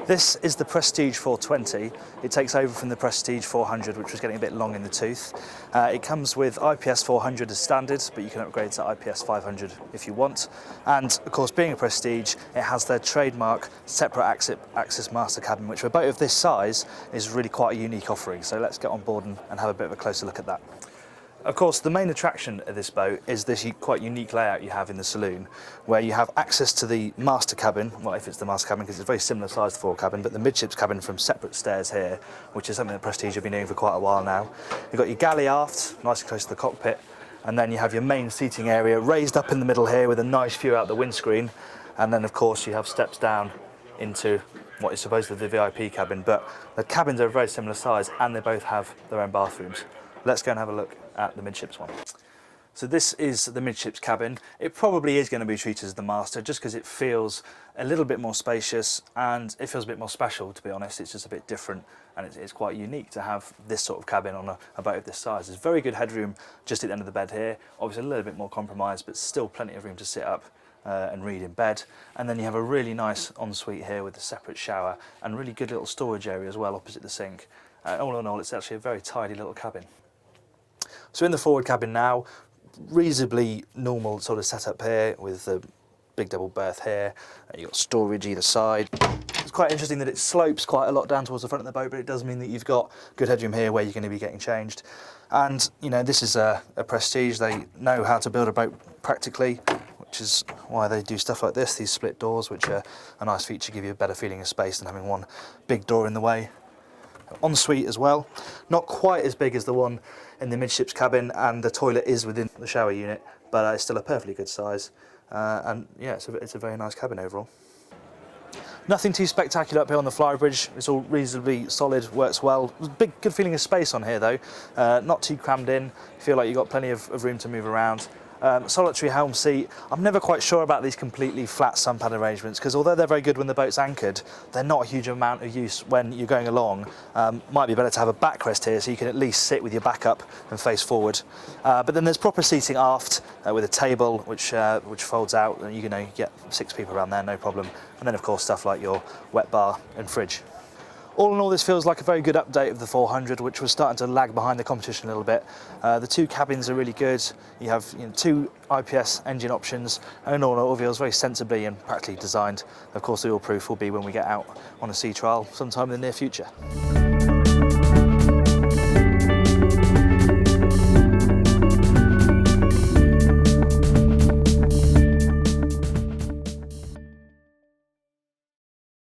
This is the Prestige 420. It takes over from the Prestige 400, which was getting a bit long in the tooth. It comes with IPS 400 as standard, but you can upgrade to IPS 500 if you want. And of course, being a Prestige, it has their trademark separate axis master cabin, which for a boat of this size is really quite a unique offering. So let's get on board and have a bit of a closer look at that. Of course, the main attraction of this boat is this quite unique layout you have in the saloon, where you have access to the master cabin, well, if it's the master cabin, because it's a very similar sized fore cabin, but the midships cabin from separate stairs here, which is something that Prestige have been doing for quite a while now. You've got your galley aft, nice and close to the cockpit, and then you have your main seating area raised up in the middle here with a nice view out the windscreen, and then of course you have steps down into what is supposedly the VIP cabin, but the cabins are a very similar size and they both have their own bathrooms. Let's go and have a look at the midships one. So this is the midships cabin. It probably is going to be treated as the master just because it feels a little bit more spacious and it feels a bit more special, to be honest. It's just a bit different and it's quite unique to have this sort of cabin on a boat of this size. There's very good headroom just at the end of the bed here. Obviously a little bit more compromised, but still plenty of room to sit up and read in bed. And then you have a really nice ensuite here with a separate shower and really good little storage area as well opposite the sink. All in all, it's actually a very tidy little cabin. So in the forward cabin now, reasonably normal sort of setup here with a big double berth here. You've got storage either side. It's quite interesting that it slopes quite a lot down towards the front of the boat, but it does mean that you've got good headroom here where you're going to be getting changed. And you know, this is a Prestige. They know how to build a boat practically, which is why they do stuff like this, these split doors, which are a nice feature, give you a better feeling of space than having one big door in the way. Ensuite as well, not quite as big as the one in the midships cabin, and the toilet is within the shower unit, but it's still a perfectly good size, and yeah, it's a very nice cabin overall. Nothing too spectacular up here on the flybridge. It's all reasonably solid, works well. Big, good feeling of space on here though, not too crammed in. Feel like you've got plenty of room to move around. Solitary helm seat. I'm never quite sure about these completely flat sunpad arrangements because although they're very good when the boat's anchored, they're not a huge amount of use when you're going along. Might be better to have a backrest here so you can at least sit with your back up and face forward. But then there's proper seating aft with a table which folds out, and you get 6 people around there, no problem. And then of course stuff like your wet bar and fridge. All in all, this feels like a very good update of the 400, which was starting to lag behind the competition a little bit. The 2 cabins are really good. You have 2 IPS engine options, and all in all, it feels very sensibly and practically designed. Of course, the all proof will be when we get out on a sea trial sometime in the near future.